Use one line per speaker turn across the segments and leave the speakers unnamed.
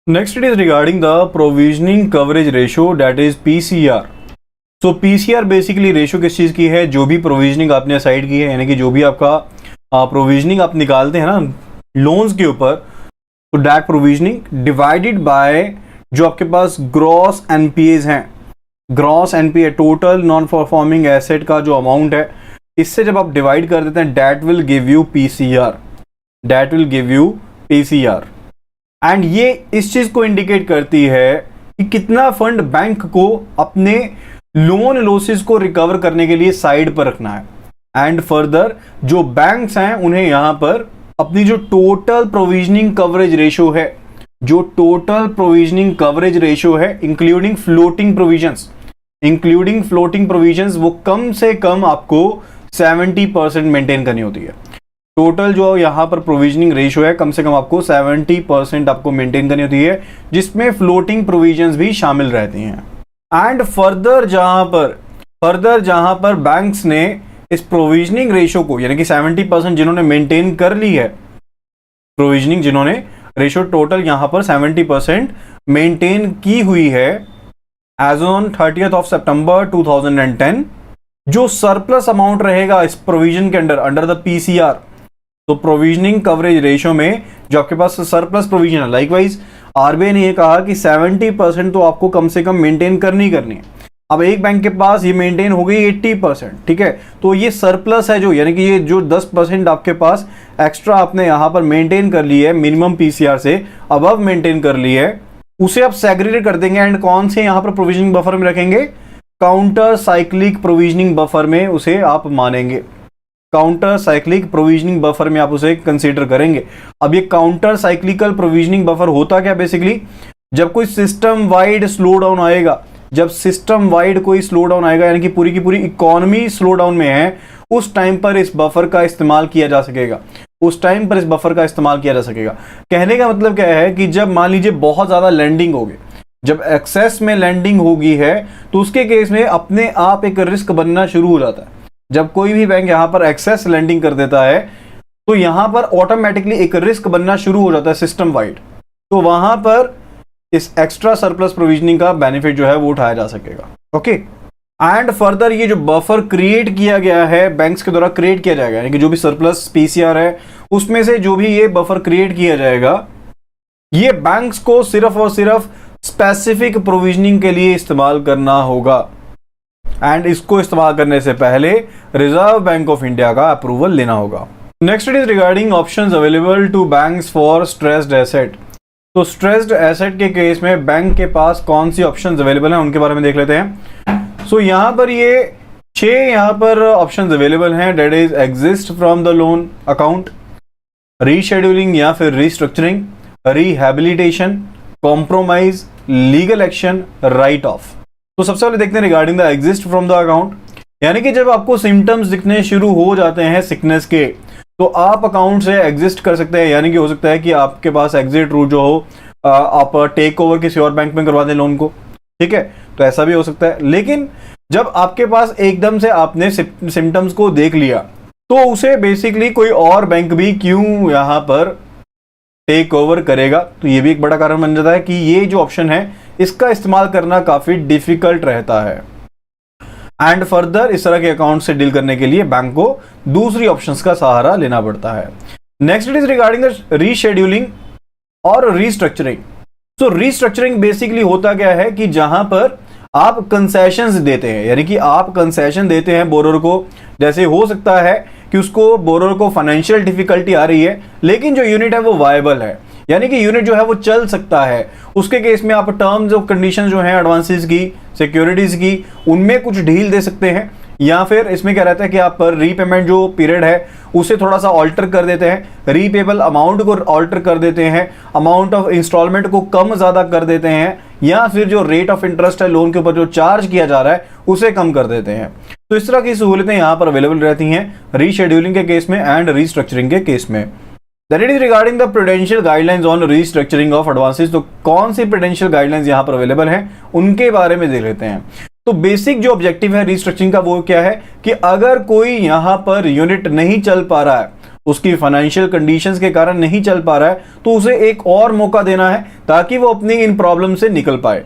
Next, it is regarding the provisioning coverage ratio, that is PCR. So PCR basically ratio किस चीज़ की है, जो भी प्रोविजनिंग आपने साइड की है, यानी कि जो भी आपका प्रोविजनिंग आप निकालते हैं ना लोन्स के ऊपर, तो डैट प्रोविजनिंग डिवाइडेड बाय जो आपके पास ग्रॉस एनपीएज हैं, gross NPA total non performing asset का जो अमाउंट है, इससे जब आप डिवाइड कर देते हैं that will give you PCR, that will give you PCR. And ये इस चीज को इंडिकेट करती है कि कितना फंड बैंक को अपने लोन लॉसेस को रिकवर करने के लिए साइड पर रखना है। एंड फर्दर जो बैंक्स हैं उन्हें यहां पर अपनी जो टोटल प्रोविजनिंग कवरेज रेशियो है, जो टोटल प्रोविजनिंग कवरेज रेशियो है including floating provisions, including floating provisions, वो कम से कम आपको 70% मेंटेन करनी होती है। टोटल जो यहाँ पर प्रोविजनिंग रेशियो है कम से कम आपको 70% आपको मेंटेन करनी होती है, जिसमें फ्लोटिंग प्रोविजंस भी शामिल रहती हैं। एंड फर्दर जहां पर बैंक्स ने इस प्रोविजनिंग रेशियो को, यानी कि 70% जिन्होंने मेंटेन कर ली है प्रोविजनिंग, जिन्होंने रेशियो टोटल यहां पर 70% मेंटेन की हुई है एज ऑन 30 सितंबर 2010, जो सरप्लस अमाउंट रहेगा इस प्रोविजन के अंडर द पीसीआर, तो प्रोविजनिंग कवरेज रेशियो में जो आपके पास सरप्लस प्रोविजन है, लाइकवाइज आरबीआई ने ये कहा कि 70% तो आपको कम से कम मेंटेन करनी है। अब एक बैंक के पास ये मेंटेन हो गई 80%, ठीक है, तो ये सरप्लस है जो, यानी कि ये जो 10% आपके पास एक्स्ट्रा आपने यहाँ पर मेंटेन कर ली है, मिनिमम पीसीआर से अबव मेंटेन कर ली है, उसे आप सेग्रीगेट कर देंगे एंड कौन से यहाँ पर प्रोविजनिंग बफर में रखेंगे, काउंटर साइक्लिक प्रोविजनिंग बफर में उसे आप मानेंगे, काउंटर साइक्लिक प्रोविजनिंग बफर में आप उसे कंसीडर करेंगे। अब ये काउंटर साइक्लिकल प्रोविजनिंग बफर होता क्या, बेसिकली जब कोई सिस्टम वाइड स्लो डाउन आएगा, जब सिस्टम वाइड कोई स्लो डाउन आएगा, यानी कि पूरी की पूरी इकोनॉमी स्लो डाउन में है, उस टाइम पर इस बफर का इस्तेमाल किया जा सकेगा, उस टाइम पर इस बफर का इस्तेमाल किया जा सकेगा। कहने का मतलब क्या है कि जब मान लीजिए बहुत ज्यादा लैंडिंग होगी, जब एक्सेस में लैंडिंग होगी है, तो उसके केस में अपने आप एक रिस्क बनना शुरू हो जाता है। जब कोई भी बैंक यहां पर एक्सेस लैंडिंग कर देता है तो यहां पर ऑटोमेटिकली एक रिस्क बनना शुरू हो जाता है सिस्टम वाइड, तो वहां पर इस एक्स्ट्रा सरप्लस प्रोविजनिंग का बेनिफिट जो है वो उठाया जा सकेगा। ओके, एंड फर्दर ये जो बफर क्रिएट किया गया है बैंक्स के द्वारा क्रिएट किया जाएगा, यानी कि जो भी सरप्लस पीसीआर है उसमें से जो भी ये बफर क्रिएट किया जाएगा, ये बैंक्स को सिर्फ और सिर्फ स्पेसिफिक प्रोविजनिंग के लिए इस्तेमाल करना होगा। एंड इसको इस्तेमाल करने से पहले रिजर्व बैंक ऑफ इंडिया का अप्रूवल लेना होगा। Next it is regarding options available to banks for stressed asset. तो स्ट्रेस्ड एसेट के केस में बैंक के पास कौन सी ऑप्शंस अवेलेबल हैं उनके बारे में देख लेते हैं। सो यहाँ पर ये 6 यहाँ पर ऑप्शंस अवेलेबल हैं, debt is exist from the loan account, rescheduling या फिर restructuring, rehabilitation, compromise, legal action, write off. तो सबसे पहले देखते हैं regarding the exist from the account, यानी कि जब आपको सिम्टम्स दिखने शुरू हो जाते हैं सिकनेस के, तो आप अकाउंट से एग्जिस्ट कर सकते हैं, यानी कि हो सकता है कि आपके पास एग्जिट रूट जो हो, आप टेक ओवर किसी और बैंक में करवा दें लोन को, ठीक है, तो ऐसा भी हो सकता है। लेकिन जब आपके पास एकदम से आपने सिम्टम्स को देख लिया, तो उसे बेसिकली कोई और बैंक भी क्यों यहां पर टेक ओवर करेगा, तो ये भी एक बड़ा कारण बन जाता है कि ये जो ऑप्शन है इसका इस्तेमाल करना काफी डिफिकल्ट रहता है। एंड फर्दर इस तरह के अकाउंट से डील करने के लिए बैंक को दूसरी ऑप्शंस का सहारा लेना पड़ता है। Next it is regarding the rescheduling और रीस्ट्रक्चरिंग। तो रीस्ट्रक्चरिंग बेसिकली होता क्या है कि जहां पर आप कंसेशंस देते हैं, यानी कि आप कंसेशन देते हैं बोरोर को, जैसे हो सकता है कि उसको बोरोर को फाइनेंशियल डिफिकल्टी आ रही है, लेकिन जो यूनिट है वो वायबल है, यानी कि यूनिट जो है वो चल सकता है, उसके केस में आप टर्म्स ऑफ कंडीशन जो हैं एडवांसेस की, सिक्योरिटीज की, उनमें कुछ ढील दे सकते हैं, या फिर इसमें क्या रहता है कि आप पर रीपेमेंट जो पीरियड है उसे थोड़ा सा ऑल्टर कर देते हैं, रीपेबल अमाउंट को ऑल्टर कर देते हैं, अमाउंट ऑफ इंस्टॉलमेंट को कम ज़्यादा कर देते हैं, या फिर जो रेट ऑफ इंटरेस्ट है लोन के ऊपर जो चार्ज किया जा रहा है उसे कम कर देते हैं। तो इस तरह की सहूलियतें यहाँ पर अवेलेबल रहती हैं रीशेड्यूलिंग के केस में एंड रीस्ट्रक्चरिंग के केस में। That it is regarding the prudential guidelines on restructuring of advances. तो कौन सी प्रूडेंशियल गाइडलाइंस यहाँ पर अवेलेबल हैं उनके बारे में देख लेते हैं। तो बेसिक जो ऑब्जेक्टिव है रीस्ट्रक्चरिंग का वो क्या है कि अगर कोई यहाँ पर यूनिट नहीं चल पा रहा है उसकी फाइनेंशियल कंडीशंस के कारण नहीं चल पा रहा है, तो उसे एक और मौका देना है ताकि वो अपनी इन प्रॉब्लम से निकल पाए।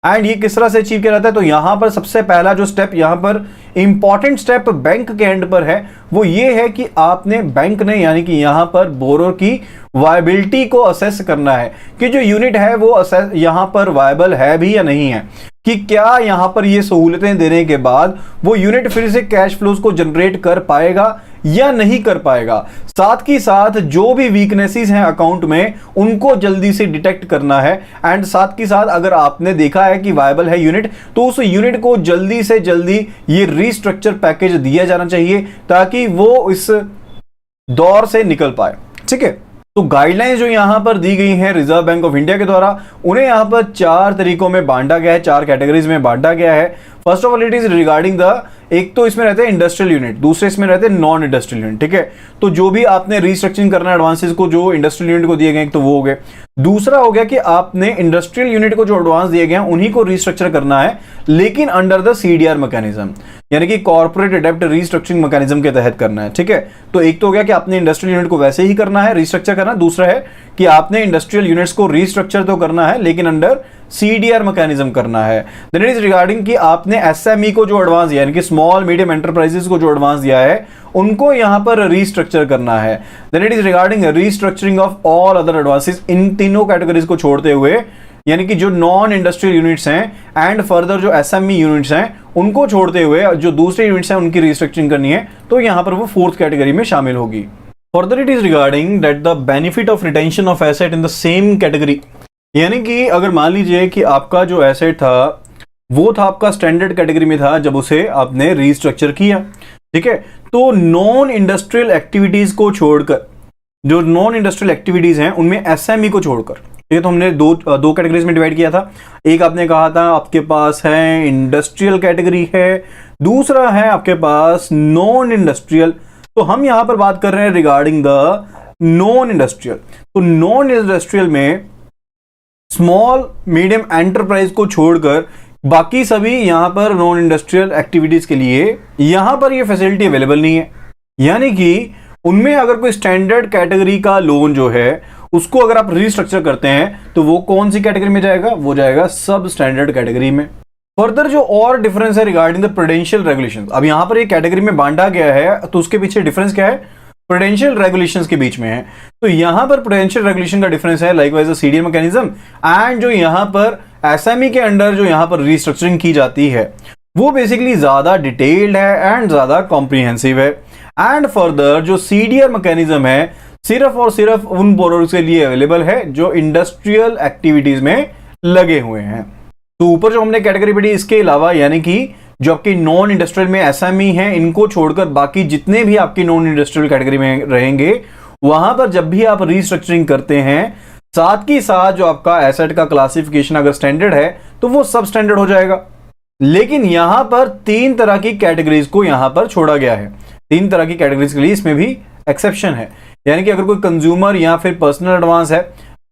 एंड ये किस तरह से अचीव किया जाता है, तो यहां पर सबसे पहला जो स्टेप, यहां पर इंपॉर्टेंट स्टेप बैंक के एंड पर है, वो ये है कि आपने बैंक ने यानी कि यहां पर बोरोर की वायबिलिटी को असेस करना है कि जो यूनिट है वो असेस यहां पर वायबल है भी या नहीं है, कि क्या यहां पर ये सहूलतें देने के बाद वो यूनिट फिर से कैश फ्लोज को जनरेट कर पाएगा या नहीं कर पाएगा। साथ ही साथ जो भी वीकनेसेस हैं अकाउंट में उनको जल्दी से डिटेक्ट करना है। एंड साथ ही साथ अगर आपने देखा है कि वायबल है यूनिट, तो उस यूनिट को जल्दी से जल्दी ये रीस्ट्रक्चर पैकेज दिया जाना चाहिए ताकि वो इस दौर से निकल पाए। ठीक है, तो गाइडलाइंस जो यहां पर दी गई हैं रिजर्व बैंक ऑफ इंडिया के द्वारा, उन्हें यहां पर 4 तरीकों में बांटा गया है, 4 कैटेगरीज में बांटा गया है। First of all it is regarding the, एक तो इसमें रहते हैं इंडस्ट्रियल यूनिट, दूसरे इसमें रहते हैं नॉन इंडस्ट्रियल यूनिट। ठीक है, तो जो भी आपने रिस्ट्रक्चरिंग करना है एडवांसेस को जो इंडस्ट्रियल यूनिट को दिए गए तो वो हो गए। दूसरा हो गया कि आपने इंडस्ट्रियल यूनिट को जो एडवांस दिए गए हैं उन्हीं को रिस्ट्रक्चर करना है, लेकिन अंडर द सीडीआर मैकेनिज्म, यानी कि कॉर्पोरेट एडेप्ट रिस्ट्रक्चरिंग मैकेनिज्म के तहत करना है। ठीक है, तो एक तो हो गया कि आपने इंडस्ट्रियल यूनिट को वैसे ही करना है, रिस्ट्रक्चर करना। दूसरा है कि आपने इंडस्ट्रियल यूनिट्स को रिस्ट्रक्चर तो करना है लेकिन अंडर सीडीआर मैकेनिज्म करना है। देन इट इज रिगार्डिंग कि आपने एसएमई को जो एडवांस दिया, यानी कि स्मॉल मीडियम एंटरप्राइजेस को जो एडवांस दिया है उनको यहां पर रिस्ट्रक्चर करना है। Then it is regarding restructuring of all other advances, इन तीनों कैटेगरीज को छोड़ते हुए, यानी कि जो नॉन इंडस्ट्रियल यूनिट्स हैं एंड फर्दर जो एसएमई यूनिट्स हैं उनको छोड़ते हुए जो दूसरे यूनिट्स हैं उनकी रिस्ट्रक्चरिंग करनी है, तो यहां पर वो 4th कैटेगरी में शामिल होगी। Further it is regarding that the benefit of retention of asset in the same category, यानी कि अगर मान लीजिए कि आपका जो एसेट था वो था आपका स्टैंडर्ड कैटेगरी में था जब उसे आपने रिस्ट्रक्चर किया। ठीक है, तो नॉन इंडस्ट्रियल एक्टिविटीज को छोड़कर, जो नॉन इंडस्ट्रियल एक्टिविटीज हैं उनमें एसएमई को छोड़कर, ठीक है, तो हमने दो कैटेगरीज में डिवाइड किया था। एक आपने कहा था आपके पास है इंडस्ट्रियल कैटेगरी है, दूसरा है आपके पास नॉन इंडस्ट्रियल। तो हम यहां पर बात कर रहे हैं रिगार्डिंग द नॉन इंडस्ट्रियल। तो नॉन इंडस्ट्रियल में स्मॉल मीडियम एंटरप्राइज को छोड़कर बाकी सभी यहां पर नॉन इंडस्ट्रियल एक्टिविटीज के लिए यहां पर ये फैसिलिटी अवेलेबल नहीं है, यानी कि उनमें अगर कोई स्टैंडर्ड कैटेगरी का लोन जो है उसको अगर आप रिस्ट्रक्चर करते हैं तो वो कौन सी कैटेगरी में जाएगा, वो जाएगा सब स्टैंडर्ड कैटेगरी में। फर्दर जो और डिफरेंस है रिगार्डिंग द प्रूडेंशियल रेगुलेशंस, अब यहां पर एक कैटेगरी में बांटा गया है तो उसके पीछे डिफरेंस क्या है, प्रूडेंशियल रेगुलेशंस के बीच में है। तो यहां पर प्रूडेंशियल रेगुलेशन का डिफरेंस है लाइकवाइज सीडीआर मैकेनिज्म, एंड जो यहां पर एसएमई के अंडर जो यहां पर रिस्ट्रक्चरिंग की जाती है वो बेसिकली ज्यादा डिटेल्ड है एंड ज्यादा कॉम्प्रिहेंसिव है। एंड फर्दर जो सीडीआर मैकेनिज्म है सिर्फ और सिर्फ उन बोरोर्स के लिए अवेलेबल है जो इंडस्ट्रियल एक्टिविटीज में लगे हुए हैं। तो ऊपर जो हमने कैटेगरी पढ़ी इसके अलावा, यानी कि जो आपकी नॉन इंडस्ट्रियल में एसएमई हैं इनको छोड़कर बाकी जितने भी आपकी नॉन इंडस्ट्रियल कैटेगरी में रहेंगे, वहां पर जब भी आप रिस्ट्रक्चरिंग करते हैं साथ ही साथ जो आपका एसेट का क्लासिफिकेशन अगर स्टैंडर्ड है तो वो सब स्टैंडर्ड हो जाएगा। लेकिन यहां पर 3 तरह की कैटेगरीज को यहां पर छोड़ा गया है, 3 तरह की कैटेगरीज के लिए इसमें भी एक्सेप्शन है, यानी कि अगर कोई कंज्यूमर या फिर पर्सनल एडवांस है,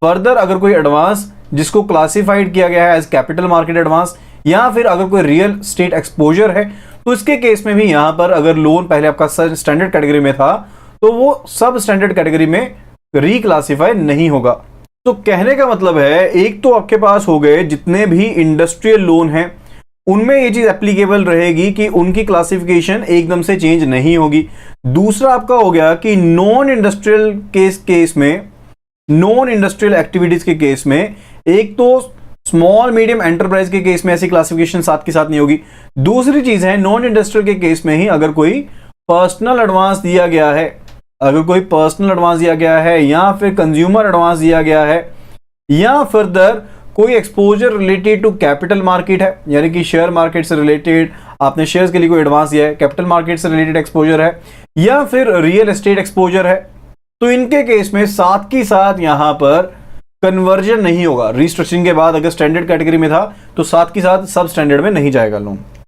फर्दर अगर कोई एडवांस जिसको क्लासिफाइड किया गया है एज कैपिटल मार्केट एडवांस, या फिर अगर कोई रियल स्टेट एक्सपोजर है, तो इसके केस में भी यहां पर अगर लोन पहले आपका स्टैंडर्ड कैटेगरी में था तो वो सब स्टैंडर्ड कैटेगरी में रिक्लासिफाई नहीं होगा। तो कहने का मतलब है एक तो आपके पास हो गए जितने भी इंडस्ट्रियल लोन हैं उनमें ये चीज एप्लीकेबल रहेगी कि उनकी क्लासिफिकेशन एकदम से चेंज नहीं होगी। दूसरा आपका हो गया कि नॉन इंडस्ट्रियल केस में, नॉन इंडस्ट्रियल एक्टिविटीज के केस में, एक तो स्मॉल मीडियम एंटरप्राइज के केस में ऐसी क्लासिफिकेशन साथ के साथ नहीं होगी। दूसरी चीज है नॉन इंडस्ट्रियल के केस में ही अगर कोई पर्सनल एडवांस दिया गया है, अगर कोई पर्सनल एडवांस दिया गया है या फिर कंज्यूमर एडवांस दिया गया है, या फर्दर कोई exposure related to capital market है, यानी कि शेयर मार्केट से रिलेटेड आपने शेयर्स के लिए कोई एडवांस दिया है, कैपिटल मार्केट से रिलेटेड एक्सपोजर है, या फिर रियल एस्टेट एक्सपोजर है, तो इनके केस में साथ ही साथ यहां पर कन्वर्जन नहीं होगा। रिस्ट्रक्चरिंग के बाद अगर स्टैंडर्ड कैटेगरी में था तो साथ ही साथ सब स्टैंडर्ड में नहीं जाएगा लोन।